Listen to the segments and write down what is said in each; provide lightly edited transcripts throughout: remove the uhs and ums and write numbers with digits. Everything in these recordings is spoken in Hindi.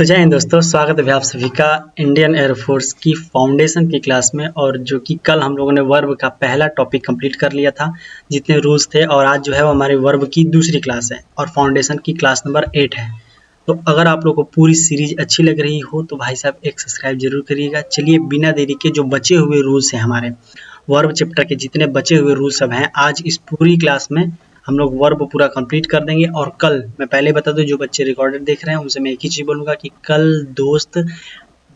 तो जय हिंद दोस्तों, स्वागत है आप सभी का इंडियन एयरफोर्स की फाउंडेशन की क्लास में। और जो कि कल हम लोगों ने वर्ब का पहला टॉपिक कंप्लीट कर लिया था, जितने रूल्स थे। और आज जो है वो हमारे वर्ब की दूसरी क्लास है और फाउंडेशन की क्लास नंबर 8 है। तो अगर आप लोगों को पूरी सीरीज अच्छी लग रही हो तो भाई साहब एक सब्सक्राइब जरूर करिएगा। चलिए बिना देरी के जो बचे हुए रूल्स हैं, हमारे वर्ब चैप्टर के जितने बचे हुए रूल्स सब हैं, आज इस पूरी क्लास में हम लोग वर्ब पूरा कंप्लीट कर देंगे। और कल मैं पहले बता दूं, जो बच्चे रिकॉर्डेड देख रहे हैं उनसे मैं एक ही चीज़ बोलूँगा कि कल दोस्त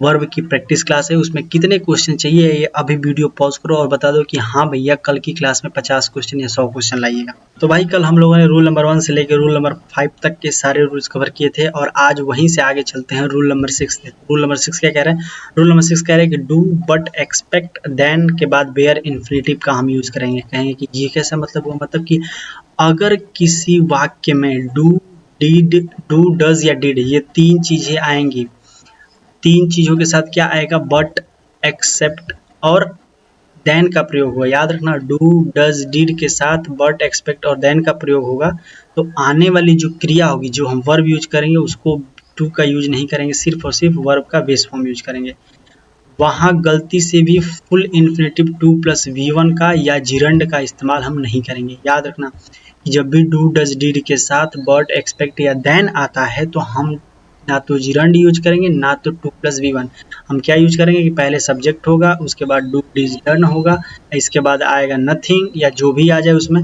वर्ब की प्रैक्टिस क्लास है, उसमें कितने क्वेश्चन चाहिए ये अभी वीडियो पॉज करो और बता दो कि हाँ भैया कल की क्लास में 50 क्वेश्चन या 100 क्वेश्चन लाइएगा। तो भाई कल हम लोगों ने रूल नंबर 1 से लेकर रूल नंबर 5 तक के सारे रूल्स कवर किए थे और आज वहीं से आगे चलते हैं रूल नंबर 6। रूल नंबर 6 क्या कह रहे हैं? रूल नंबर 6 कह रहे हैं कि डू बट एक्सपेक्ट देन के बाद बेयर इन्फिनिटिव का हम यूज करेंगे। कहेंगे कि ये कैसा मतलब हुआ? मतलब कि अगर किसी वाक्य में डू, डिड, डू, डज या डिड ये तीन चीजें आएंगी, तीन चीजों के साथ क्या आएगा? बट, एक्सेप्ट और देन का प्रयोग होगा। याद रखना, डू, डज, डिड के साथ बट, एक्सपेक्ट और देन का प्रयोग होगा। तो आने वाली जो क्रिया होगी, जो हम वर्ब यूज करेंगे, उसको टू का यूज नहीं करेंगे, सिर्फ और सिर्फ वर्ब का बेस फॉर्म यूज करेंगे। वहाँ गलती से भी full infinitive two plus V1 का या जिरंड का इस्तेमाल हम नहीं करेंगे। याद रखना कि जब भी डू, डज, डिड के साथ बट, एक्सपेक्ट या देन आता है तो हम ना तो जिरंड यूज करेंगे ना तो टू प्लस V1। हम क्या यूज करेंगे कि पहले सब्जेक्ट होगा, उसके बाद डू, डिड, डन होगा, इसके बाद आएगा नथिंग या जो भी आ जाए उसमें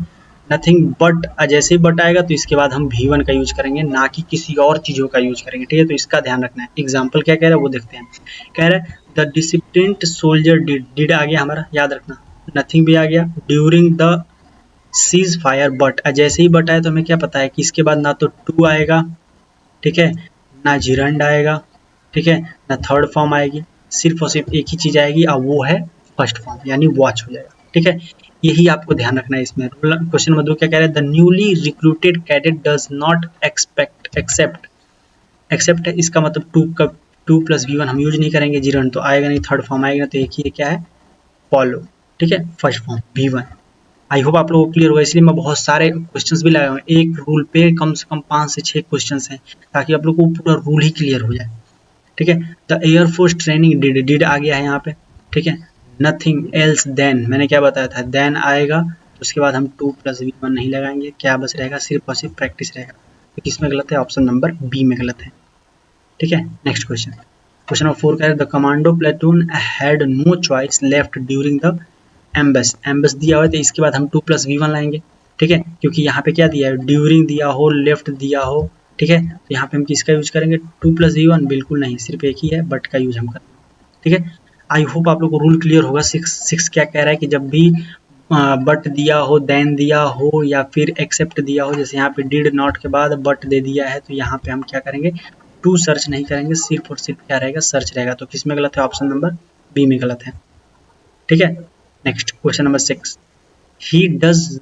नथिंग बट। जैसे ही बट आएगा तो इसके बाद हम V1 का यूज करेंगे, ना कि किसी और चीज़ों का यूज करेंगे। ठीक है, तो इसका ध्यान रखना है। एग्जाम्पल क्या कह रहा है वो देखते हैं। कह रहा है the disciplined soldier did, did आ गया हमारा, याद रखना। नथिंग भी आ गया। During the ceasefire but, जैसे ही बट आए तो हमें क्या पता है कि इसके बाद ना तो टू आएगा, ठीक है, ना जिरंड आएगा, ठीक है, ना थर्ड फॉर्म आएगी, सिर्फ और सिर्फ एक ही चीज आएगी और वो है फर्स्ट फॉर्म, यानी वॉच हो जाएगा। ठीक है, यही आपको ध्यान रखना है इसमें। क्वेश्चन नंबर 2 क्या कह रहा है? The newly recruited cadet does not accept है, इसका मतलब टू प्लस V1 हम यूज नहीं करेंगे, जिरंड तो आएगा नहीं, थर्ड फॉर्म आएगा, तो एक ही क्या है? फॉलो। ठीक है, first form V1। I hope आप लोगों को क्लियर होगा, इसलिए मैं बहुत सारे क्वेश्चंस भी लगाए हुए हैं। एक रूल पे कम से कम 5 से 6 क्वेश्चंस हैं, ताकि आप लोग को पूरा रूल ही क्लियर हो जाए। ठीक है, द एयरफोर्स ट्रेनिंग डिड आ गया है यहाँ पे। ठीक है, नथिंग एल्स देन, मैंने क्या बताया था? देन आएगा तो उसके बाद हम टू प्लस V1 नहीं लगाएंगे, क्या बस रहेगा? सिर्फ और सिर्फ प्रैक्टिस रहेगा। तो किसमें गलत है? ऑप्शन नंबर बी में गलत है। ठीक है, नेक्स्ट क्वेश्चन। क्वेश्चन नंबर 4 कह रहे the commando platoon had no choice left during the ambush. Ambush दिया हुआ है तो इसके बाद हम टू प्लस V1 लाएंगे। ठीक है, क्योंकि यहाँ पे क्या दिया है? ड्यूरिंग दिया हो, लेफ्ट दिया हो। ठीक है, तो यहाँ पे हम किसका यूज करेंगे? Two plus V1? बिल्कुल नहीं, सिर्फ एक ही है, बट का यूज हम करेंगे। ठीक है, आई होप आप लोग को रूल क्लियर होगा। 6 क्या कह रहा है कि जब भी बट दिया हो, देन दिया हो या फिर एक्सेप्ट दिया हो, जैसे यहाँ पे डिड नॉट के बाद बट दे दिया है, तो यहाँ पे हम क्या करेंगे? टू सर्च नहीं करेंगे, सिर्फ और सिर्फ क्या रहेगा? सर्च रहेगा। तो किसमें गलत है? ऑप्शन नंबर बी में गलत है। ठीक है, next question number 6। He does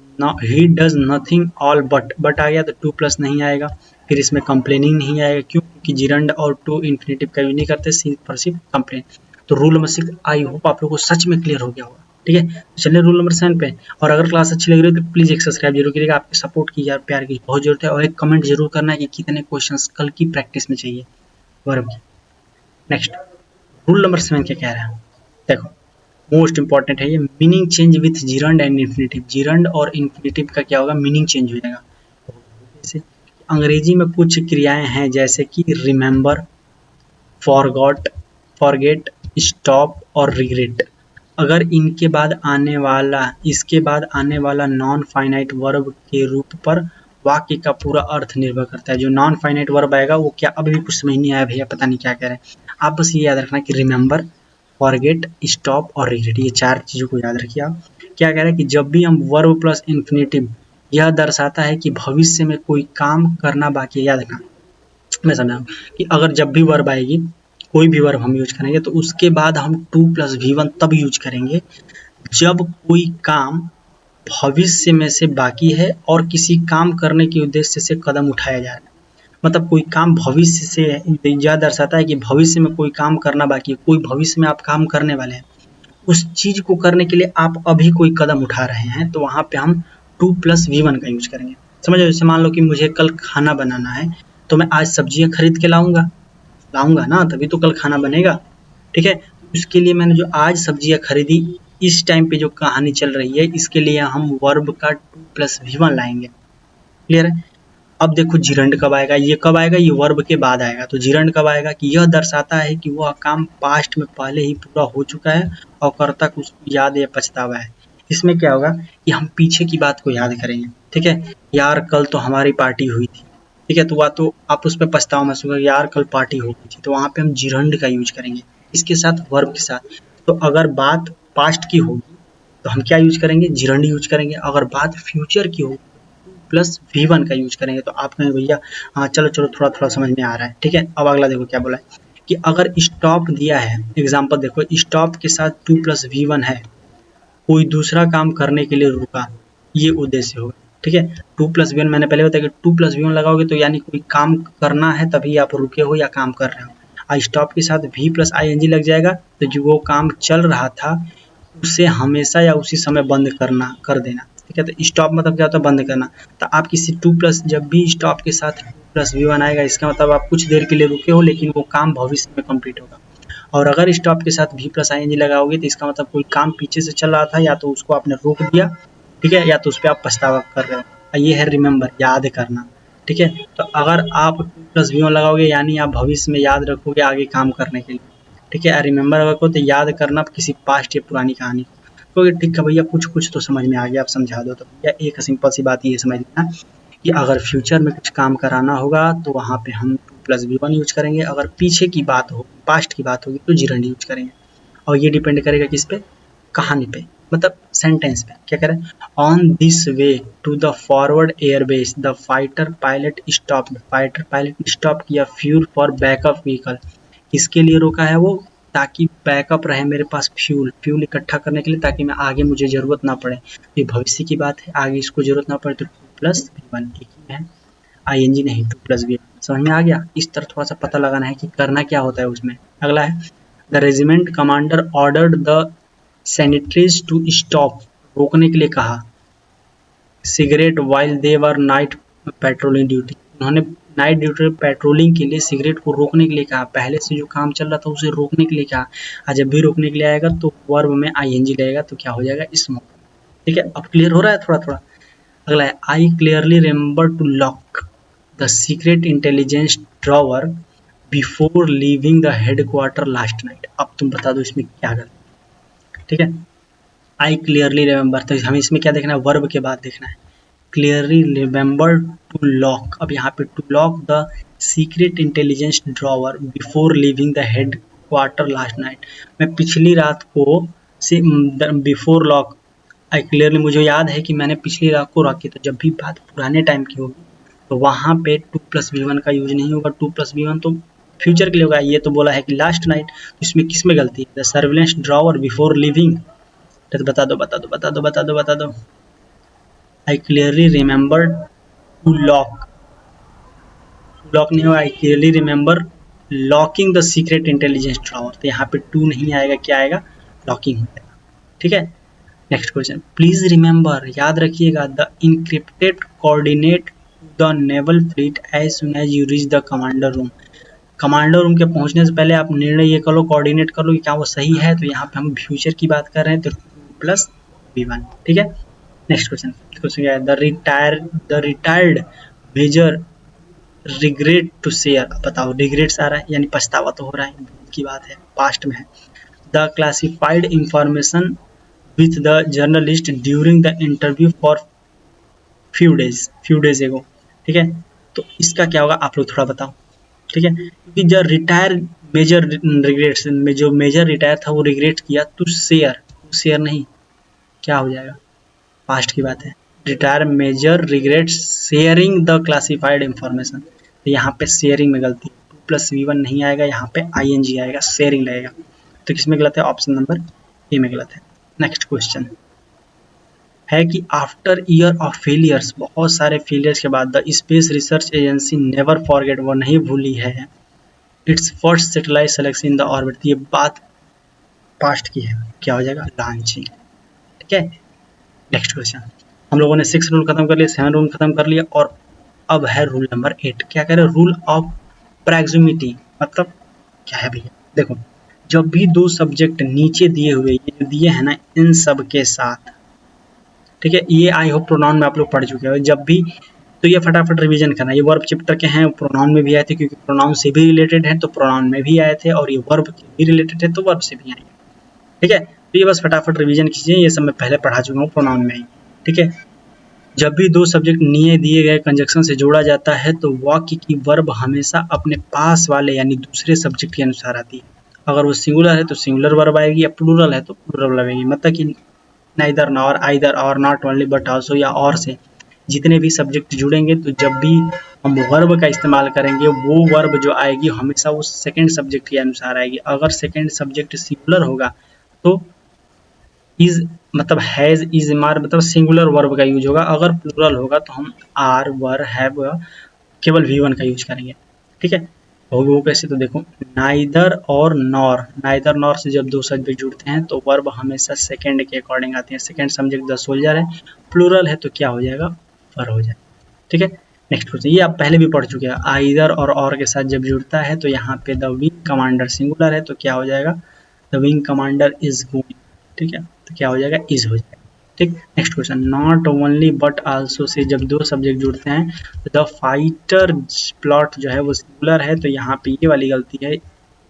nothing all but आ गया तो टू प्लस नहीं आएगा, फिर इसमें कंप्लेनिंग नहीं आएगा। क्यों? क्योंकि जिरंड और टू इन्फिनेटिव का यूज नहीं करते, सिर्फ और सिर्फ कंप्लेन। तो रूल नंबर 6 आई होप आप लोगों को सच में क्लियर हो गया होगा। ठीक है, तो चलिए रूल नंबर 7 पे। और अगर क्लास अच्छी लग रही है तो प्लीज एक सब्सक्राइब जरूर करिएगा, आपके सपोर्ट की यार प्यार की बहुत जरूरत है। और एक कमेंट जरूर करना है कि कितने क्वेश्चंस कल की प्रैक्टिस में चाहिए वर्ब की। नेक्स्ट रूल नंबर 7 क्या कह रहा है? देखो मोस्ट इंपॉर्टेंट है ये, meaning change with gerund and infinitive. Gerund और इन्फिनेटिव का क्या होगा? मीनिंग चेंज हो जाएगा। जैसे अंग्रेजी में कुछ क्रियाएं हैं जैसे कि रिमेंबर, फॉरगेट, स्टॉप और रिग्रेट। अगर इसके बाद आने वाला नॉन फाइनाइट वर्ब के रूप पर वाक्य का पूरा अर्थ निर्भर करता है। जो नॉन फाइनाइट वर्ब आएगा वो क्या, अभी भी कुछ समझ नहीं आया भैया, पता नहीं क्या कह रहे हैं। आप बस ये याद रखना कि रिमेंबर, फॉरगेट, स्टॉप और रिग्रेट, ये 4 चीज़ों को याद रखिए आप। क्या कह रहे हैं कि जब भी हम वर्ब प्लस इन्फिनेटिव, यह दर्शाता है कि भविष्य में कोई काम करना बाकी है। याद रखना, मैं समझाऊँ कि अगर जब भी वर्ब आएगी, कोई भी वर्ब हम यूज करेंगे तो उसके बाद हम टू प्लस V1 तब यूज करेंगे जब कोई काम भविष्य में से बाकी है और किसी काम करने के उद्देश्य से कदम उठाया जा रहा है। मतलब कोई काम भविष्य से यह दर्शाता है कि भविष्य में कोई काम करना बाकी है, कोई भविष्य में आप काम करने वाले हैं, उस चीज को करने के लिए आप अभी कोई कदम उठा रहे हैं, तो वहां पे हम टू प्लस V1 का यूज करेंगे। समझो, जैसे मान लो कि मुझे कल खाना बनाना है तो मैं आज सब्जियां खरीद के लाऊंगा, लाऊंगा ना तभी तो कल खाना बनेगा, ठीक है। उसके लिए मैंने जो आज सब्जियां खरीदी, इस टाइम पे जो कहानी चल रही है, इसके लिए हम वर्ब का 2+V1 लाएंगे। क्लियर है। अब देखो जिरंड कब आएगा, ये कब आएगा, ये वर्ब के बाद आएगा। तो जिरंड कब आएगा कि यह दर्शाता है कि वह काम पास्ट में पहले ही पूरा हो चुका है और कर्ता को उसको याद या पछतावा है। इसमें क्या होगा कि हम पीछे की बात को याद करेंगे, ठीक है। यार कल तो हमारी पार्टी हुई थी, ठीक है, तो वह तो आप उस पर पछतावा महसूस करोगे, यार कल पार्टी हो गई थी, तो वहाँ पे हम जिरंड का यूज करेंगे इसके साथ, वर्ब के साथ। तो अगर बात पास्ट की होगी तो हम क्या यूज करेंगे, जिरंड यूज करेंगे। अगर बात फ्यूचर की होगी +V1 का यूज करेंगे। तो आप कहेंगे भैया हाँ चलो चलो थोड़ा थोड़ा समझ में आ रहा है, ठीक है। अब अगला देखो क्या बोला है कि अगर स्टॉप दिया है, एग्जाम्पल देखो, स्टॉप के साथ 2+V1 है, कोई दूसरा काम करने के लिए रुका, ये उद्देश्य होगा, ठीक है। 2+V1 मैंने पहले बताया कि 2+V1 लगाओगे तो यानी कोई काम करना है तभी आप रुके हो या काम कर रहे हो। स्टॉप के साथ V+ing लग जाएगा तो जो वो काम चल रहा था उसे हमेशा या उसी समय बंद करना, कर देना, ठीक है। तो स्टॉप मतलब क्या होता है, बंद करना। तो आप किसी 2+ जब भी स्टॉप के साथ 2+V1 आएगा, इसका मतलब आप कुछ देर के लिए रुके हो लेकिन वो काम भविष्य में कंप्लीट होगा। और अगर स्टॉप के साथ V+ing लगाओगे तो इसका मतलब कोई काम पीछे से चल रहा था, या तो उसको आपने रोक दिया, ठीक है, या तो उस पर आप पछतावा कर रहे हो। ये है रिमेंबर, याद करना, ठीक है। तो अगर आप 2+V1 लगाओगे यानी आप भविष्य में याद रखोगे आगे काम करने के लिए, ठीक है। रिमेंबर अगर को तो याद करना किसी पास्ट या पुरानी कहानी को, तो ठीक है भैया कुछ कुछ तो समझ में आ गया, आप समझा दो। तो भैया एक सिंपल सी बात ये समझ लेना कि अगर फ्यूचर में कुछ काम कराना होगा तो वहाँ पे हम 2+V1 यूज करेंगे। अगर पीछे की बात हो, पास्ट की बात होगी तो जिरंड यूज करेंगे। और ये डिपेंड करेगा किस पे, कहानी पे, मतलब सेंटेंस पे। क्या करें, on this way to the forward airbase the fighter pilot stop, fighter pilot stop किया फ्यूल फॉर बैकअप व्हीकल। इसके लिए रोका है वो ताकि बैकअप रहे मेरे पास, फ्यूल इकट्ठा करने के लिए, ताकि मैं आगे मुझे ज़रूरत ना पड़े। ये भविष्य की बात है, आगे इसको ज़रूरत ना पड़े। तो 2+V1 एक ही है, ING नहीं 2+V1। समझ में आ गया। इस तरह थोड़ा सा पता लगाना है कि करना क्या होता है उसमें। अगला है the regiment commander ordered the sentries to stop, रोकने के लिए कहा, cigarette while they were night patrolling duty. उन्होंने नाइट ड्यूटी पेट्रोलिंग के लिए सिगरेट को रोकने के लिए कहा, पहले से जो काम चल रहा था उसे रोकने के लिए कहा। और जब भी रोकने के लिए आएगा तो वर्ब में ING लगेगा, तो क्या हो जाएगा, स्मोक, ठीक है। अब क्लियर हो रहा है थोड़ा थोड़ा। अगला है I clearly remember to lock the secret intelligence drawer before leaving the headquarter last night. अब तुम बता दो इसमें क्या गलत, ठीक है। आई क्लियरली रिमेंबर, तो हमें इसमें क्या देखना है, वर्ब के बाद देखना है। क्लियरली रिमेंबर टू लॉक, अब यहाँ पे to lock the secret intelligence drawer before leaving the headquarter last night. मैं पिछली रात को से बिफोर लॉक, आई क्लियरली मुझे याद है कि मैंने पिछली रात को रखी। तो जब भी बात पुराने टाइम की होगी तो वहाँ पे 2+V1 का यूज नहीं होगा। 2+V1 तो फ्यूचर के लिए होगा। ये तो बोला है कि लास्ट नाइट, तो इसमें किस में गलती है, the surveillance drawer before living. तो बता दो बता दो बता दो बता दो बता दो। I clearly remember to lock, lock नहीं होगा, I clearly remember locking the secret intelligence drawer. तो यहाँ पे टू नहीं आएगा, क्या आएगा, लॉकिंग हो जाएगा, ठीक है। नेक्स्ट क्वेश्चन, प्लीज रिमेंबर, याद रखिएगा, the encrypted coordinate the naval fleet as soon as you reach the commander room. Commander room के पहुंचने से पहले आप निर्णय ये कर लो, कोऑर्डिनेट कर लो कि क्या वो सही है। तो यहाँ पे हम फ्यूचर की बात कर रहे हैं, तो 2+V1, ठीक है। नेक्स्ट क्वेश्चन, क्वेश्चन क्या है, the retired major regret to share. बताओ, रिग्रेट्स आ रहा है यानी पछतावा तो हो रहा है, की बात है, पास्ट में है। The classified information with the journalist during the interview for few days एगो, ठीक है। तो इसका क्या होगा, आप लोग थोड़ा बताओ, ठीक है। क्योंकि जो रिटायर मेजर रिग्रेट्स में, जो मेजर रिटायर था वो रिग्रेट किया, तो शेयर नहीं, क्या हो जाएगा, पास्ट की बात है। Retire major regret sharing the classified information, तो यहाँ पे शेयरिंग में गलती, 2+V1 नहीं आएगा, यहाँ पे ING आएगा, शेयरिंग लगेगा। तो किसमें गलत है, ऑप्शन नंबर ए में गलत है। नेक्स्ट क्वेश्चन है कि आफ्टर ईयर ऑफ फेलियर्स, बहुत सारे फेलियर्स के बाद, the space research agency never forget, वो नहीं भूली है, it's first satellite selection in the orbit. ये बात पास्ट की है, क्या हो जाएगा, लॉन्चिंग, ठीक है। नेक्स्ट क्वेश्चन, हम लोगों ने 6 रूल खत्म कर लिया, 7 रूल खत्म कर लिया, और अब है रूल नंबर 8। क्या कह रहे हैं, रूल ऑफ प्रॉक्सिमिटी, मतलब क्या है भैया, देखो जब भी दो सब्जेक्ट नीचे दिए हुए, ये जो दिए हैं ना, इन सब के साथ, ठीक है, ये आई होप प्रोनाउन में आप लोग पढ़ चुके हो। जब भी, तो ये फटाफट रिवीजन करना, ये वर्ब चैप्टर के हैं, प्रोनाउन में भी आए थे क्योंकि प्रोनाउन से भी रिलेटेड है तो प्रोनाउन में भी आए थे, और ये वर्ब के भी रिलेटेड है तो वर्ब से भी आएंगे, ठीक है। तो ये बस फटाफट रिवीजन कीजिए, ये सब मैं पहले पढ़ा चुका हूँ प्रोनाउन में ही, ठीक है। जब भी दो सब्जेक्ट नीचे दिए गए कंजक्शन से जोड़ा जाता है तो वाक्य की वर्ब हमेशा अपने पास वाले यानी दूसरे सब्जेक्ट के अनुसार आती है। अगर वो सिंगुलर है तो सिंगुलर वर्ब आएगी, या प्लूरल है तो प्लूरल वर्ब आएगी। मतलब कि नाइदर, नॉर, आइदर, और, नॉट ओनली, बट आल्सो या और से जितने भी सब्जेक्ट जुड़ेंगे तो जब भी हम वर्ब का इस्तेमाल करेंगे वो वर्ब जो आएगी हमेशा उस सेकंड सब्जेक्ट के अनुसार आएगी। अगर सेकंड सब्जेक्ट सिंगुलर होगा तो इज मतलब हैज, इज, मार मतलब सिंगुलर वर्ब का यूज होगा। अगर प्लूरल होगा तो हम आर, वर, हैव केवल V1 का यूज करेंगे, ठीक है। वो कैसे, तो देखो नाइदर और नॉर, नाइदर नॉर से जब दो सब्जेक्ट जुड़ते हैं तो वर्ब हमेशा सेकंड के अकॉर्डिंग आती है। सेकंड सब्जेक्ट द सोल्जर है, प्लूरल है तो क्या हो जाएगा, वर हो जाएगा, ठीक है। नेक्स्ट क्वेश्चन, ये आप पहले भी पढ़ चुके हैं। आइदर और के साथ जब जुड़ता है तो यहाँ पे द विंग कमांडर सिंगुलर है तो क्या हो जाएगा, the wing commander is going, ठीक है, तो क्या हो जाएगा, इज हो जाएगा, ठीक। Next question, not only but also say जब दो सब्जेक्ट जुड़ते हैं तो द फाइटर प्लॉट जो है वो सिंगुलर है तो यहाँ पे ये वाली गलती है,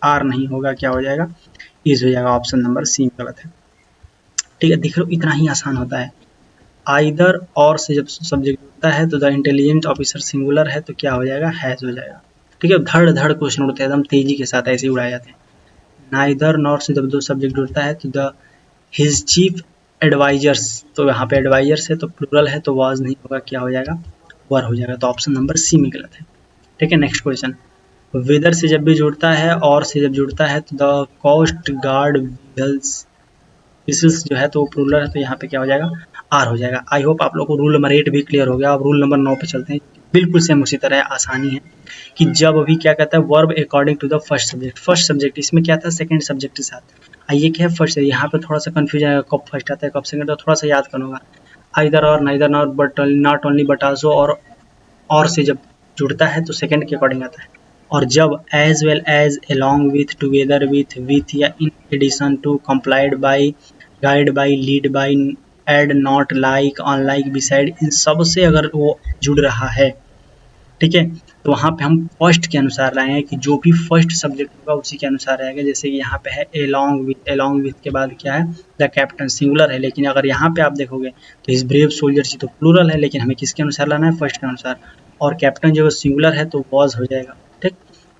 आर नहीं होगा, क्या हो जाएगा, इज हो जाएगा। ऑप्शन नंबर सी गलत है, ठीक है। देख लो इतना ही आसान होता है। आइदर और से जब सब्जेक्ट जुड़ता है तो द इंटेलिजेंट ऑफिसर सिंगुलर है तो क्या हो जाएगा, हैज हो जाएगा, ठीक है। धड़ धड़ क्वेश्चन उड़ते हैं एकदम तेजी के साथ, ऐसे ही उड़ाए जाते हैं। नाइदर नॉर से जब दो सब्जेक्ट जुड़ता है तो द हिज चीफ एडवाइजर्स, तो यहाँ पे एडवाइजर्स है तो प्लूरल है तो वाज नहीं होगा, क्या हो जाएगा, वर हो जाएगा। तो ऑप्शन नंबर सी में गलत है, ठीक है। नेक्स्ट क्वेश्चन, वेदर से जब भी जुड़ता है और से जब जुड़ता है तो द कोस्ट गार्ड व्हिसल्स जो है तो वो प्लूरल है तो यहाँ पे क्या हो जाएगा, आर हो जाएगा। आई होप आप लोग को रूल नंबर 8 भी क्लियर हो गया। अब रूल नंबर 9 पे चलते हैं, बिल्कुल सेम उसी तरह आसानी है कि जब अभी क्या कहता है, verb according to the first subject, first subject इसमें क्या था, सेकंड सब्जेक्ट के साथ। आइए क्या है फर्स्ट, यहाँ पे थोड़ा सा कंफ्यूजन आएगा, कब फर्स्ट आता है कब सेकंड, तो थोड़ा सा याद करना होगा। आइदर और, neither not, but not only but also, और से जब जुड़ता है तो सेकंड के अकॉर्डिंग आता है। और जब as well as, along with, together with या in addition to, complied by, guided by, led by, aid, not, like, unlike, beside, इन सब से अगर वो जुड़ रहा है, ठीक है, तो वहाँ पे हम फर्स्ट के अनुसार लाएंगे कि जो भी फर्स्ट सब्जेक्ट होगा उसी के अनुसार आएगा। जैसे कि यहाँ पे है अलोंग विथ के बाद क्या है, द कैप्टन सिंगुलर है, लेकिन अगर यहाँ पे आप देखोगे तो इस ब्रेव सोल्जर तो प्लूरल है, लेकिन हमें किसके अनुसार लाना है, फर्स्ट के अनुसार। और कैप्टन जो सिंगुलर है तो वॉज हो जाएगा, ठीक।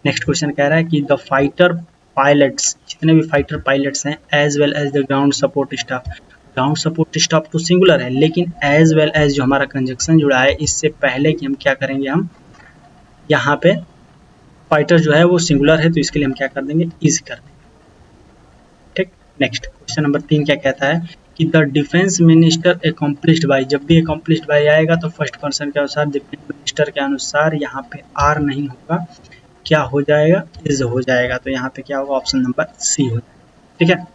नेक्स्ट क्वेश्चन कह रहा है कि द फाइटर पायलट्स, जितने भी फाइटर पायलट्स हैं, as well as the ground support staff, ground support staff तो सिंगुलर है, लेकिन एज वेल एज जो हमारा कंजक्शन जुड़ा है इससे पहले कि हम क्या करेंगे, हम यहाँ पे फाइटर जो है वो सिंगुलर है तो इसके लिए हम क्या कर देंगे, इज कर देंगे, ठीक। नेक्स्ट क्वेश्चन नंबर 3 क्या कहता है कि the defence minister accomplished by, जब भी अकम्प्लिश्ड बाय आएगा तो फर्स्ट पर्सन के अनुसार, डिफेंस मिनिस्टर के अनुसार यहाँ पे आर नहीं होगा, क्या हो जाएगा, इज हो जाएगा। तो यहाँ पे क्या होगा, ऑप्शन नंबर सी हो जाएगा, ठीक है।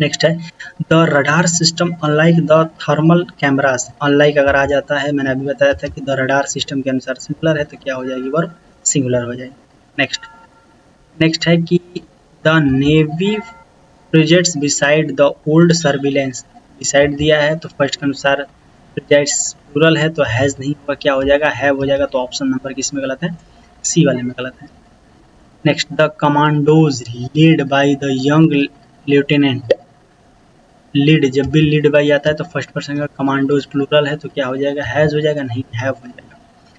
नेक्स्ट है the radar system unlike the thermal cameras, unlike अगर आ जाता है, मैंने अभी बताया था कि द रडार सिस्टम के अनुसार सिंगुलर है तो क्या हो जाएगी, वर्ब सिंगुलर हो जाएगी। नेक्स्ट है कि the navy projects beside the old surveillance, beside दिया है तो फर्स्ट के अनुसार प्रोजेक्ट्स प्लूरल है तो हैज नहीं होगा, क्या हो जाएगा, हैव हो जाएगा। तो ऑप्शन नंबर किस में गलत है, सी वाले में गलत है। Next, the commandos lead by the young lieutenant, lead, जब भी लीड बाई आता है तो फर्स्ट पर्सन का, कमांडोज प्लूरल है तो क्या हो जाएगा, हैज हो जाएगा, नहीं हैव हो जाएगा,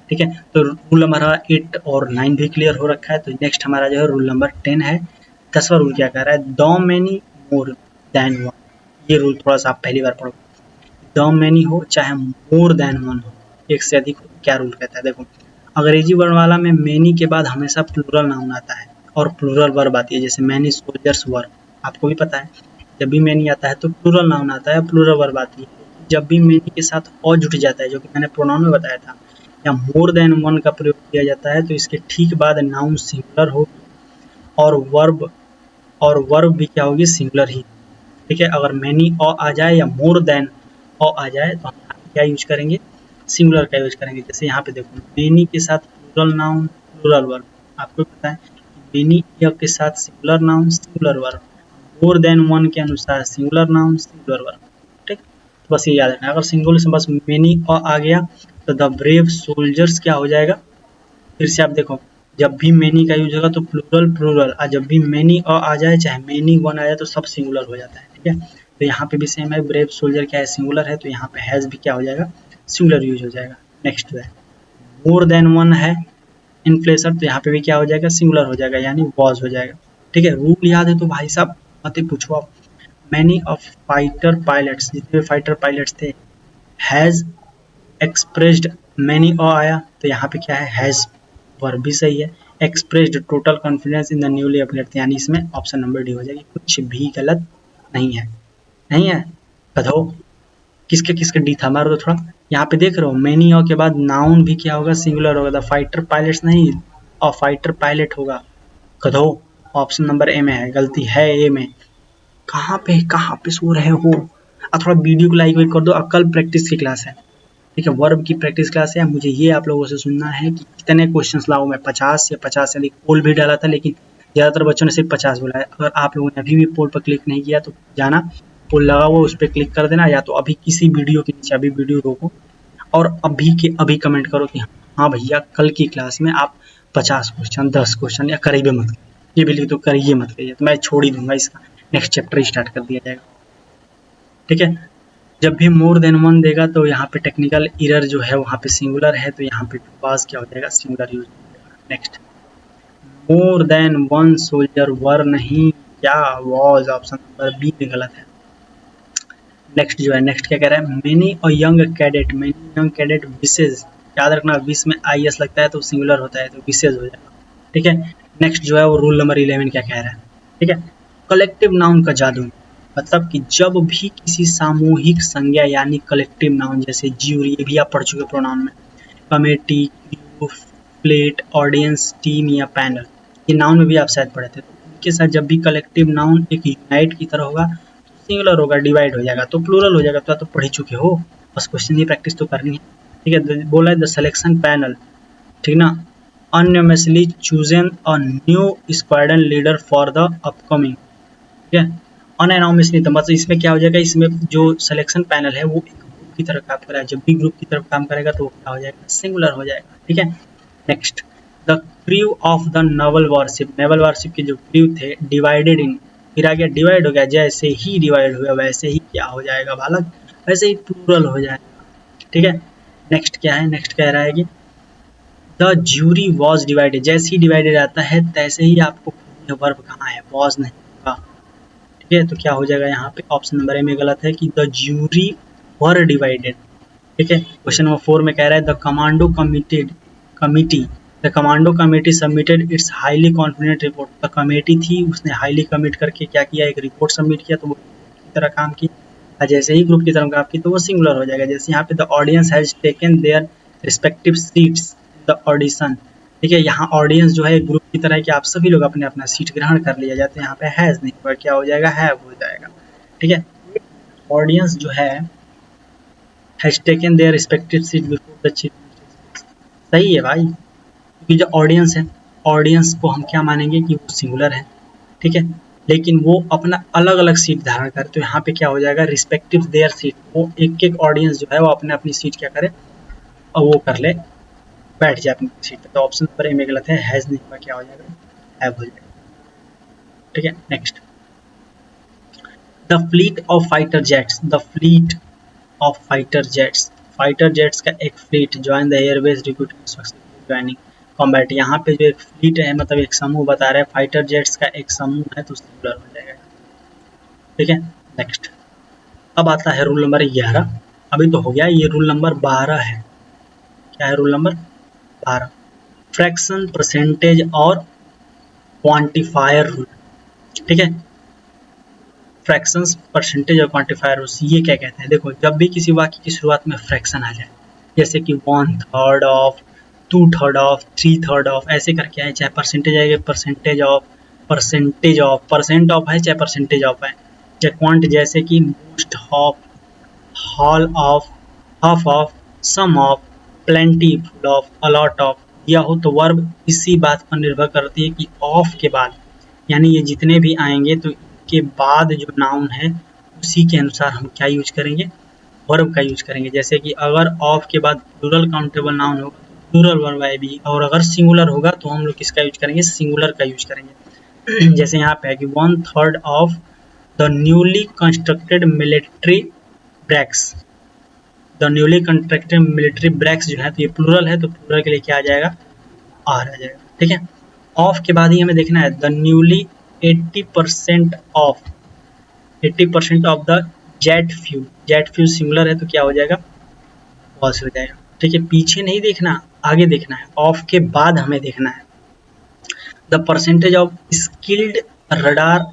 ठीक है। तो रूल हमारा 8 और 9 भी क्लियर हो रखा है। तो नेक्स्ट हमारा जो है रूल नंबर 10 है। 10वां रूल क्या कह रहा है, the many more than one, ये रूल थोड़ा सा आप पहली बार पढ़ो, द मेनी हो चाहे मोर देन वन हो, एक से अधिक हो, क्या रूल कहता है। देखो अंग्रेजी वर्णमाला में मेनी के बाद हमेशा प्लूरल नाउन आता है और प्लूरल वर्ब आती है, जैसे मैनी सोल्जर्स वर, आपको भी पता है जब भी मेनी आता है तो प्लूरल नाउन आता है, प्लूरल वर्ब आती है। जब भी मेनी के साथ और जुट जाता है, जो कि मैंने प्रोनाउन में बताया था, या मोर देन वन का प्रयोग किया जाता है तो इसके ठीक बाद नाउन सिंगुलर होगी और वर्ब भी क्या होगी, सिंगुलर ही, ठीक है। अगर मेनी आ जाए या मोर देन आ जाए तो हम क्या यूज करेंगे, सिंगुलर का यूज करेंगे। जैसे यहाँ पे देखो मेनी के साथ प्लूरल नाउन प्लूरल वर्ब, आपको पता है मेनी के साथ सिंगुलर नाउन सिंगुलर वर्ब, मोर देन वन के अनुसार सिंगुलर नाउन सिंगुलर वर्ब। ठीक, तो बस ये याद रखना, अगर सिंगुलर से बस मेनी आ गया तो द ब्रेव सोल्जर्स क्या हो जाएगा। फिर से आप देखो, जब भी मेनी का यूज होगा तो प्लूरल प्लूरल, और जब भी मेनी आ जाए चाहे मेनी वन आ जाए तो सब सिंगुलर हो जाता है। ठीक है, तो यहाँ पे भी सेम है, ब्रेव सोल्जर क्या है सिंगुलर है, तो यहाँ पे हैज भी क्या हो जाएगा सिंगुलर यूज हो जाएगा। नेक्स्ट है मोर देन वन है इन्फ्लेशन, तो यहाँ पे भी क्या हो जाएगा सिंगुलर हो जाएगा, यानी वॉज हो जाएगा। ठीक है, रूल याद है तो भाई साहब मत ही पूछो आप। मैनी ऑफ फाइटर पायलट्स, जितने भी फाइटर पायलट्स थे, हैज एक्सप्रेस्ड मैनी आया तो यहाँ पे क्या है हैज, वर्ब भी सही है। Expressed total confidence in the newly appeared, यानी इसमें ऑप्शन नंबर डी हो जाएगी, कुछ भी गलत नहीं है। नहीं है बताओ किसके किसके डी था, मारो तो थोड़ा। यहाँ पे देख रहे हो मैनी के बाद नाउन भी क्या होगा सिंगुलर होगा, द फाइटर पायलट्स नहीं और फाइटर पायलट होगा। कदो ऑप्शन नंबर ए में है, गलती है ए में। कहाँ पे सो रहे हो, अब थोड़ा वीडियो को लाइक कर दो। अब कल प्रैक्टिस की क्लास है, ठीक है, वर्ब की प्रैक्टिस क्लास है। मुझे ये आप लोगों से सुनना है कि कितने क्वेश्चंस लाऊं मैं, 50 या 50 से अधिक। पोल भी डाला था लेकिन ज़्यादातर बच्चों ने सिर्फ 50 बोला है। अगर आप लोगों ने अभी भी पोल पर क्लिक नहीं किया तो जाना, पोल लगा हुआ उस पर क्लिक कर देना, या तो अभी किसी वीडियो के नीचे अभी वीडियो रोको और अभी के अभी कमेंट करो कि हाँ भैया कल की क्लास में आप 50 क्वेश्चन 10 क्वेश्चन या करीबे मत, ये भी लिख दो करिए मत करिए, तो मैं छोड़ ही दूंगा, इसका नेक्स्ट चैप्टर स्टार्ट कर दिया जाएगा। ठीक है, जब भी मोर देन वन देगा तो यहाँ पे टेक्निकल एरर जो है वहाँ पे सिंगुलर है, तो यहाँ पे वाज क्या हो जाएगा सिंगुलर यूज हो जाएगा। Next more than one soldier were नहीं, क्या वाज, ऑप्शन नंबर बी में गलत है। नेक्स्ट जो है, नेक्स्ट क्या कह रहा है, मेनी और यंग कैडेट विशेज, याद रखना विश में आई एस लगता है तो सिंगुलर होता है, तो विशेज हो जाएगा। ठीक है, नेक्स्ट जो है वो रूल नंबर 11 क्या कह रहा है। ठीक है, कलेक्टिव नाउन का जादू, मतलब कि जब भी किसी सामूहिक संज्ञा यानी कलेक्टिव नाउन, जैसे ज्यूरी, ये भी आप पढ़ चुके प्रोनाउन में, कमेटी, प्लेट, ऑडियंस, टीम या पैनल, ये नाउन में भी आप शायद पढ़े थे, तो इनके साथ जब भी कलेक्टिव नाउन एक यूनाइट की तरह होगा तो सिंगुलर होगा, डिवाइड हो जाएगा तो प्लूरल हो जाएगा। तो पढ़ ही चुके हो, बस क्वेश्चन की प्रैक्टिस तो करनी है। ठीक है, बोला है द सिलेक्शन पैनल, ठीक ना, unanimously chosen a new squadron leader for the upcoming. ठीक है, अनएनॉमसली तो मतलब इसमें क्या हो जाएगा, इसमें जो सिलेक्शन पैनल है वो एक ग्रुप की तरह काम कर रहा है, जब भी ग्रुप की तरफ काम करेगा तो वो क्या हो जाएगा सिंगुलर हो जाएगा। ठीक है, next the crew of the naval warship के जो क्रू थे डिवाइडेड इन, फिर आ गया डिवाइड हो गया, जैसे ही डिवाइड हुआ वैसे ही क्या हो जाएगा बालक, वैसे ही प्लूरल हो जाएगा। ठीक है, नेक्स्ट क्या है, नेक्स्ट कह रहा है कि द ज्यूरी वॉज डिवाइडेड, जैसे ही डिवाइडेड आता है तैसे ही आपको वर्ब कहाँ है, वॉज नहीं होगा। ठीक है, तो क्या हो जाएगा यहाँ पे ऑप्शन नंबर ए में गलत है कि द ज्यूरी वर डिवाइडेड। ठीक है, क्वेश्चन नंबर 4 में कह रहा है the commando committee submitted it's highly confident report, the committee थी उसने हाईली कमिट करके क्या किया, एक रिपोर्ट सबमिट किया, तो वो की तरह काम की, जैसे ही ग्रुप की तरह काम की तो वो सिंगुलर हो जाएगा। जैसे यहाँ पे the audience has taken their respective seats the audition. ठीक है, यहाँ ऑडियंस जो है ग्रुप की तरह कि आप सभी लोग अपने अपना सीट ग्रहण कर लिया जाते हैं, यहाँ पे हैज नहीं पर क्या हो जाएगा हैव हो जाएगा। ठीक है, ऑडियंस जो है has taken their respective seat before the chief, सही है भाई, क्योंकि जो ऑडियंस है, ऑडियंस को हम क्या मानेंगे कि वो सिंगुलर है। ठीक है, लेकिन वो अपना अलग अलग सीट धारण करे, तो यहाँ पे क्या हो जाएगा रिस्पेक्टिव देयर सीट, वो एक एक ऑडियंस जो है वो अपने अपनी सीट क्या करे और वो कर ले, बैठ जाए अपनी सीट पे। तो ऑप्शन नंबर ए में गलत है, हैज नहीं हुआ, क्या हो जाएगा हैव हो जाएगा। ठीक है, next the fleet of fighter jets, the fleet of fighter jets का एक fleet join the airbase recruiting joining combat, यहाँ पे जो एक फ्लीट है मतलब एक समूह बता रहा है, फाइटर जेट्स का एक समूह है तो सिंगुलर हो जाएगा। ठीक है, नेक्स्ट अब आता है रूल नंबर 11, अभी तो हो गया, ये रूल नंबर 12 है। क्या है रूल नंबर 12, फ्रैक्शन, परसेंटेज और क्वांटिफायर रूल। ठीक है, फ्रैक्शंस, परसेंटेज और क्वांटिफायर रूल्स, ये क्या कहते हैं, देखो जब भी किसी वाक्य की शुरुआत में फ्रैक्शन आ जाए, जैसे कि 1/3 ऑफ, 2/3 ऑफ, 3/3 ऑफ, ऐसे करके आए, चाहे परसेंटेज आएगा परसेंटेज ऑफ, परसेंट ऑफ है चाहे परसेंटेज ऑफ है, चाहे क्वांट जैसे कि most of, whole of, half of, some of, plenty, full of, a lot of, दिया हो तो वर्ब इसी बात पर निर्भर करती है कि ऑफ के बाद, यानी ये जितने भी आएंगे तो के बाद जो नाउन है उसी के अनुसार हम क्या यूज करेंगे, वर्ब का यूज करेंगे। जैसे कि अगर ऑफ के बाद प्लूरल काउंटेबल नाउन होगा तो प्लूरल वर्ब आएगी, और अगर सिंगुलर होगा तो हम लोग किसका यूज करेंगे, सिंगुलर का यूज करेंगे। जैसे यहाँ पे है कि 1/3 of the newly constructed military Bragg's, the newly constructed military Bragg's जो है तो ये प्लूरल है, तो प्लूरल के लिए क्या आ जाएगा, आर आ जाएगा। ठीक है, ऑफ के बाद ही हमें देखना है the newly 80% of 80% of the jet fuel, jet fuel singular है तो क्या हो जाएगा, वॉज हो जाएगा। ठीक है, पीछे नहीं देखना, आगे देखना है, ऑफ के बाद हमें देखना है the percentage of skilled radar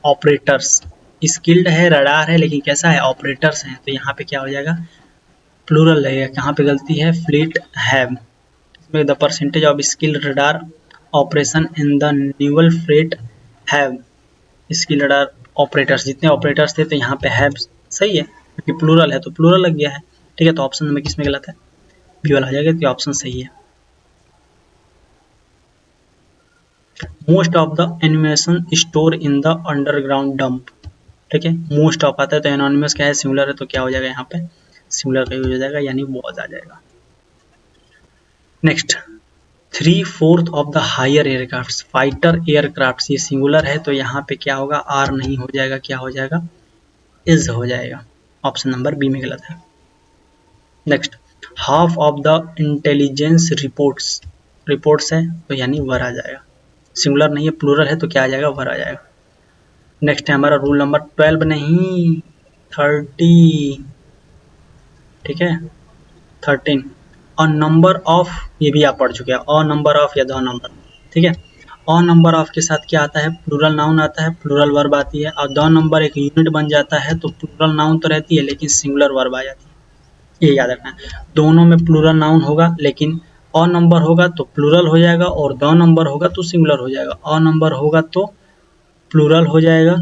operators, skilled है, रडार है, लेकिन कैसा है, ऑपरेटर्स हैं, तो यहाँ पे क्या हो जाएगा, प्लूरल लगेगा। कहाँ पे गलती है, फ्लीट हैव, इसमें the percentage of skilled radar operation in the naval fleet have, skilled radar operators, जितने ऑपरेटर्स थे तो यहाँ पे हैव सही है क्योंकि प्लूरल है तो प्लूरल लग गया है। ठीक है, तो ऑप्शन नंबर किसमें गलत है, बी वाला आ जाएगा, तो ऑप्शन सही है। Most of the animation store in the underground dump. ठीक है, मोस्ट ऑफ आता है तो एनोनिमस क्या है, सिंगुलर है, तो क्या हो जाएगा, यहाँ पे सिंगुलर का यूज हो जाएगा, यानी वॉज आ जाएगा। Next, 3/4 of the higher aircraft, fighter aircraft, ये सिंगुलर है तो यहाँ पे क्या होगा, आर नहीं हो जाएगा, क्या हो जाएगा, इज हो जाएगा। ऑप्शन नंबर बी में गलत है। Next, half of the intelligence reports, reports है तो यानी वर आ जाएगा, सिंगुलर नहीं है, प्लूरल है तो क्या आ जाएगा, वर आ जाएगा। नेक्स्ट है हमारा रूल नंबर 12 नहीं 30, ठीक है 13, अ नंबर ऑफ, ये भी आप पढ़ चुके हैं, अ नंबर ऑफ या द नंबर। ठीक है, अ नंबर ऑफ के साथ क्या आता है, प्लूरल नाउन आता है, प्लूरल वर्ब आती है, और द नंबर एक यूनिट बन जाता है तो प्लूरल नाउन तो रहती है लेकिन सिंगुलर वर्ब आ जाती है, ये याद रखना है। दोनों में प्लूरल नाउन होगा, लेकिन अ नंबर होगा तो प्लूरल हो जाएगा और द नंबर होगा तो सिंगुलर हो जाएगा। अ नंबर होगा तो प्लूरल हो जाएगा,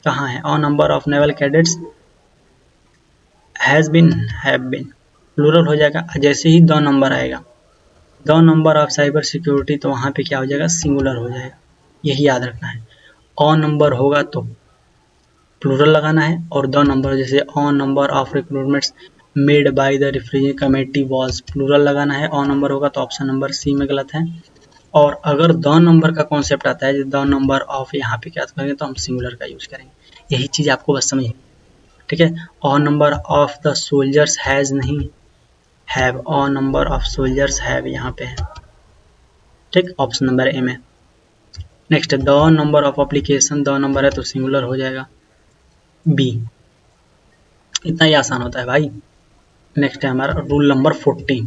कहाँ है, a number of naval cadets has been, have been, plural हो जाएगा। जैसे ही द नंबर आएगा, the number of cyber security, तो वहाँ पे क्या हो जाएगा, सिंगुलर हो जाएगा, यही याद रखना है। अ नंबर होगा तो प्लूरल लगाना है, और द नंबर, जैसे a number of recruitments made by the refugee committee was, plural लगाना है। अ नंबर होगा तो ऑप्शन नंबर सी में गलत है। और अगर द नंबर का कॉन्सेप्ट आता है, द नंबर ऑफ, यहाँ पे क्या करेंगे तो हम सिंगुलर का यूज करेंगे, यही चीज आपको बस समझ। ठीक है, a number of the soldiers has नहीं, have, a number of soldiers have यहाँ पे है। ठीक, ऑप्शन नंबर ए में। Next, the number of application, the number है तो सिंगुलर हो जाएगा, बी, इतना ही आसान होता है भाई। नेक्स्ट है हमारा रूल नंबर 14।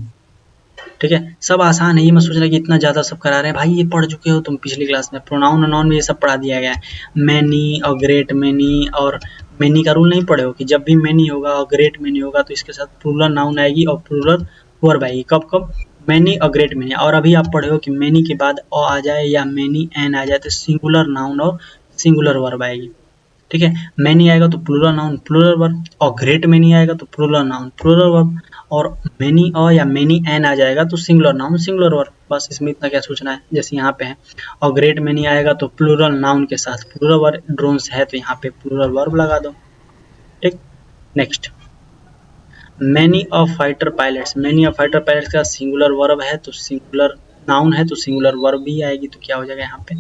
ठीक है, सब आसान है, ये मैं सोच रहा कि इतना ज़्यादा सब करा रहे हैं भाई, ये पढ़ चुके हो तुम पिछली क्लास में, प्रोनाउन नाउन में ये सब पढ़ा दिया गया है। मैनी और ग्रेट मैनी, और मैनी का रूल नहीं पढ़े हो कि जब भी मैनी होगा और ग्रेट मैनी होगा तो इसके साथ प्लूरल नाउन आएगी और प्लूरल वर्ब आएगी, कब कब, मैनी और ग्रेट मैनी। और अभी आप पढ़े हो कि मैनी के बाद अ आ जाए या मैनी एन आ जाए तो सिंगुलर नाउन और सिंगुलर वर्ब आएगी। ठीक है, मैनी आएगा तो प्लूरल नाउन प्लूरल वर्ब, और ग्रेट मैनी आएगा तो प्लूरल नाउन प्लूरल वर्ब, और मैनी और या मैनी एन आ जाएगा तो सिंगुलर नाउन सिंगुलर वर्ब। बस इसमें इतना क्या सोचना है, जैसे यहाँ पे है, और ग्रेट मैनी आएगा तो प्लूरल नाउन के साथ प्लूरल वर्ब, ड्रोन्स है तो यहाँ पे प्लूरल वर्ब लगा दो। ठीक, next, many of fighter pilots, many of fighter pilots का सिंगुलर वर्ब है तो सिंगुलर नाउन है तो सिंगुलर वर्ब भी आएगी, तो क्या हो जाएगा यहाँ पे,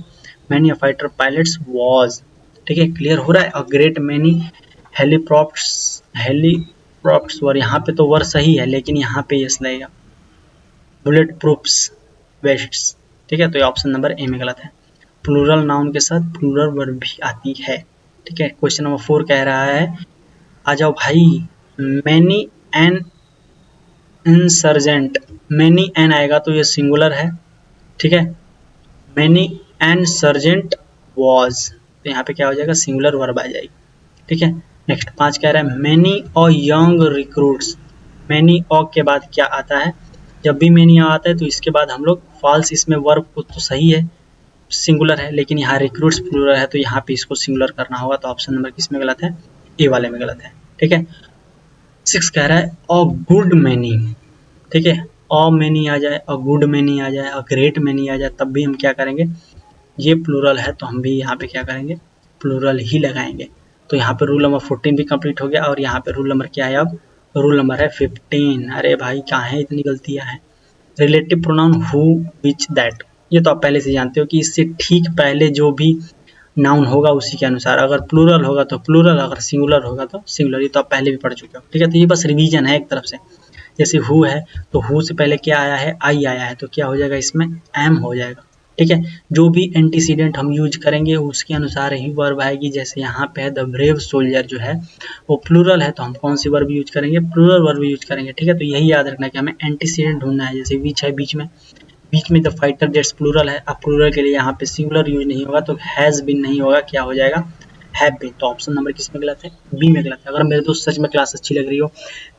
many of fighter pilots was. ठीक है, क्लियर हो रहा है। और ग्रेट मैनी हेलीप्रॉप्ट्स वर, यहाँ पे तो वर सही है लेकिन यहाँ पे यस लगेगा, बुलेट प्रूफ्स वेस्ट्स। ठीक है, तो ये ऑप्शन नंबर ए में गलत है, प्लूरल नाउन के साथ प्लूरल वर्ब भी आती है। ठीक है, क्वेश्चन नंबर 4 कह रहा है, आ जाओ भाई, many an insurgent, many an आएगा तो ये सिंगुलर है। ठीक है, मैनी एन सर्जेंट वॉज, तो यहाँ पे क्या हो जाएगा, सिंगुलर वर्ब आ जाएगी। ठीक है, नेक्स्ट 5 कह रहा है, मैनी और यंग रिक्रूट्स, मैनी और के बाद क्या आता है, जब भी मैनी आता है तो इसके बाद हम लोग फॉल्स, इसमें वर्ब को तो सही है सिंगुलर है, लेकिन यहाँ रिक्रूट्स प्लूरल है तो यहाँ पे इसको सिंगुलर करना होगा, तो ऑप्शन नंबर किस में गलत है, ए वाले में गलत है। ठीक है, 6 कह रहा है अ गुड मैनी, ठीक है, अ में नहीं आ जाए, अ गुड में नहीं आ जाए, अ ग्रेट में नहीं आ जाए, तब भी हम क्या करेंगे, ये प्लूरल है तो हम भी यहाँ पे क्या करेंगे, प्लूरल ही लगाएंगे। तो यहाँ पे रूल नंबर 14 भी कंप्लीट हो गया और यहाँ पे रूल नंबर क्या है, अब रूल नंबर है 15। अरे भाई कहाँ है, इतनी गलतियाँ हैं। Relative pronoun who, which, that, ये तो आप पहले से जानते हो कि इससे ठीक पहले जो भी नाउन होगा उसी के अनुसार, अगर प्लूरल होगा तो प्लूरल, अगर सिंगुलर होगा तो सिंगुलर। ये तो आप पहले भी पढ़ चुके हो, ठीक है। तो ये बस रिवीजन है एक तरफ से। जैसे हु है तो हु से पहले क्या आया है, आई आया है, तो क्या हो जाएगा इसमें, एम हो जाएगा, ठीक है। जो भी एंटीसीडेंट हम यूज करेंगे उसके अनुसार ही वर्ब आएगी। जैसे यहाँ पे है द ब्रेव सोल्जर, जो है वो प्लूरल है तो हम कौन सी वर्ब यूज करेंगे, प्लूरल वर्ब यूज करेंगे, ठीक है। तो यही याद रखना है कि हमें एंटीसीडेंट ढूंढना है। जैसे विच है बीच में द फाइटर जेट्स प्लूरल है, अब प्लूरल के लिए यहाँ पे सिंगुलर यूज नहीं होगा तो हैज बीन नहीं होगा, क्या हो जाएगा, हैव बीन। तो ऑप्शन नंबर किस में गलत है, बी में गलत है। अगर मेरे दोस्त सच में क्लास अच्छी लग रही हो,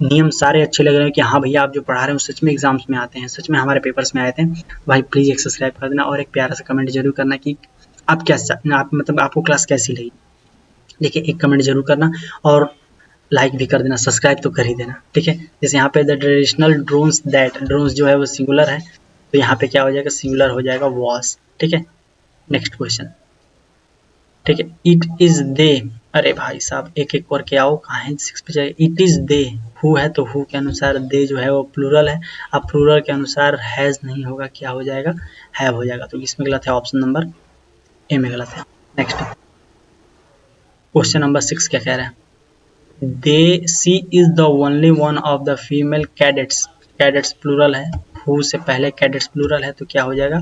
नियम सारे अच्छे लग रहे हो कि हाँ भैया आप जो पढ़ा रहे हो सच में एग्जाम्स में आते हैं, सच में हमारे पेपर्स में आए थे, भाई प्लीज एक सब्सक्राइब कर देना और एक प्यारा सा कमेंट जरूर करना कि आप क्या आप मतलब आपको क्लास कैसी लगी। देखिए एक कमेंट जरूर करना और लाइक भी कर देना, सब्सक्राइब तो कर ही देना, ठीक है। जैसे यहाँ पे the traditional drones that, drones जो है वो सिंगुलर है तो यहाँ पे क्या हो जाएगा, सिंगुलर हो जाएगा वॉस, ठीक है। नेक्स्ट क्वेश्चन, ठीक है। इट इज दे, अरे भाई साहब एक एक करके आओ, कहाँ है 6 पे जाए। इट इज दे, हु है तो हु के अनुसार दे जो है वो प्लूरल है, अब प्लूरल के अनुसार हैज नहीं होगा, क्या हो जाएगा, हैव हो जाएगा। तो इसमें गलत है, ऑप्शन नंबर ए में गलत है। नेक्स्ट क्वेश्चन नंबर 6 क्या कह रहा है, they, she is the only one of the female cadets, cadets plural है, हु से पहले कैडेट्स प्लूरल है तो क्या हो जाएगा,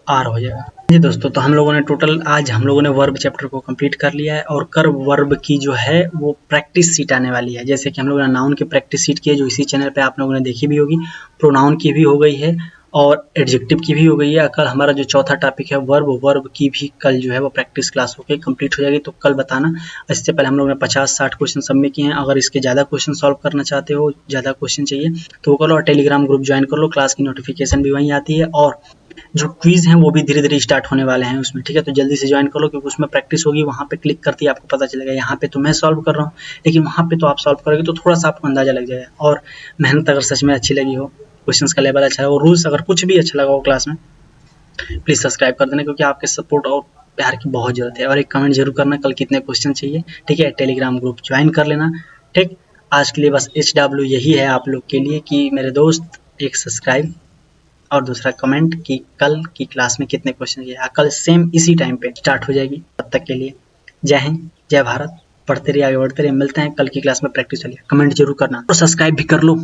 आर हो जाएगा। जी दोस्तों, तो हम लोगों ने टोटल आज हम लोगों ने वर्ब चैप्टर को कंप्लीट कर लिया है और कर वर्ब की जो है वो प्रैक्टिस सीट आने वाली है। जैसे कि हम लोगों ने नाउन की प्रैक्टिस सीट की है जो इसी चैनल पे आप लोगों ने देखी भी होगी, प्रोनाउन की भी हो गई है और एडजेक्टिव की भी हो गई है। कल हमारा जो चौथा टॉपिक है वर्ब, वर्ब की भी कल जो है वो प्रैक्टिस क्लास होकर कंप्लीट हो जाएगी, तो कल बताना। इससे पहले हम लोगों ने 50-60 क्वेश्चन सबमिट किए हैं। अगर इसके ज़्यादा क्वेश्चन सॉल्व करना चाहते हो, ज़्यादा क्वेश्चन चाहिए तो वो कर लो और टेलीग्राम ग्रुप ज्वाइन कर लो, क्लास की नोटिफिकेशन भी वहीं आती है और जो क्विज हैं वो भी धीरे धीरे स्टार्ट होने वाले हैं उसमें, ठीक है। तो जल्दी से ज्वाइन कर लो क्योंकि उसमें प्रैक्टिस होगी, वहाँ पे क्लिक करते ही आपको पता चलेगा। यहाँ पे तो मैं सॉल्व कर रहा हूँ लेकिन वहाँ पे तो आप सॉल्व करोगे तो थोड़ा सा आपको अंदाजा लग जाएगा। और मेहनत अगर सच में अच्छी लगी हो, क्वेश्चंस का लेवल अच्छा है और रूल्स अगर कुछ भी अच्छा लगा हो क्लास में, प्लीज़ सब्सक्राइब कर देना क्योंकि आपके सपोर्ट और प्यार की बहुत ज़रूरत है। और एक कमेंट जरूर करना कल कितने क्वेश्चन चाहिए, ठीक है। टेलीग्राम ग्रुप ज्वाइन कर लेना, ठीक। आज के लिए बस HW यही है आप लोग के लिए कि मेरे दोस्त एक सब्सक्राइब और दूसरा कमेंट कि कल की क्लास में कितने क्वेश्चन है। कल सेम इसी टाइम पे स्टार्ट हो जाएगी। तब तक के लिए जय हिंद, जय भारत, पढ़ते रहिए, आगे बढ़ते रहिए। मिलते हैं कल की क्लास में, प्रैक्टिस चलिए, कमेंट जरूर करना और सब्सक्राइब भी कर लो।